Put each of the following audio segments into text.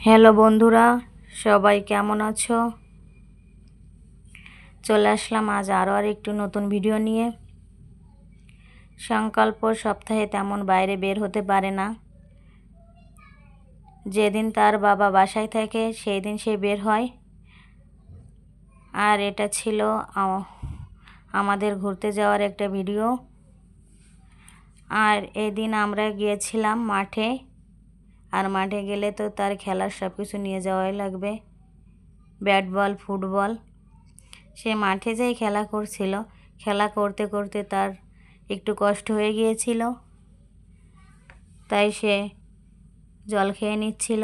Hello বন্ধুরা, সবাই কেমন আছো? চলে আসলাম আজ আরও একটু নতুন ভিডিও নিয়ে। সংকল্প সপ্তাহে তেমন বাইরে বের হতে পারে না। যেদিন তার বাবা বাসায় থাকে সেই দিন সে বের হয়। আর এটা ছিল আমাদের ঘুরতে যাওয়ার একটা ভিডিও। আর এদিন আমরা গিয়েছিলাম মাঠে। আর মাঠে গেলে তো তার খেলার সব কিছু নিয়ে যাওয়াই লাগবে, ব্যাট বল, ফুটবল। সে মাঠে যেই খেলা করছিল, খেলা করতে করতে তার একটু কষ্ট হয়ে গিয়েছিল, তাই সে জল খেয়ে নিচ্ছিল।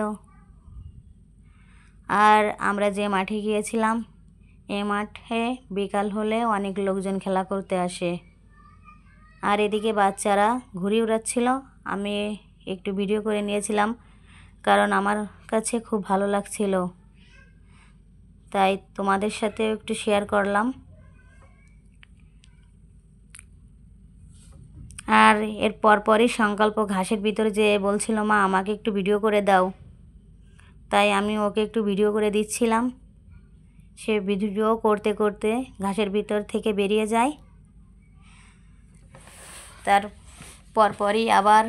আর আমরা যে মাঠে গিয়েছিলাম, এই মাঠে বিকাল হলে অনেক লোকজন খেলা করতে আসে। আর এদিকে বাচ্চারা ঘুড়ি উড়াচ্ছিল। আমি একটু ভিডিও করে নিয়েছিলাম, কারণ আমার কাছে খুব ভালো লাগছিল, তাই তোমাদের সাথে একটু শেয়ার করলাম। আর এর পরপরই সংকল্প ঘাসের ভিতরে যে বলছিল, মা আমাকে একটু ভিডিও করে দাও, তাই আমি ওকে একটু ভিডিও করে দিচ্ছিলাম। সে ভিডিও করতে করতে ঘাসের ভিতর থেকে বেরিয়ে যায়। তার পরপরই আবার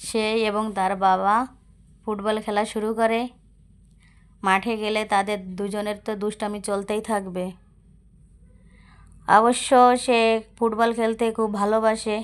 সে এবং তার বাবা ফুটবল খেলা শুরু করে। মাঠে গেলে তাদের দুজনের তো দুষ্টামি চলতেই থাকবে। অবশ্য সে ফুটবল খেলতে খুব ভালোবাসে।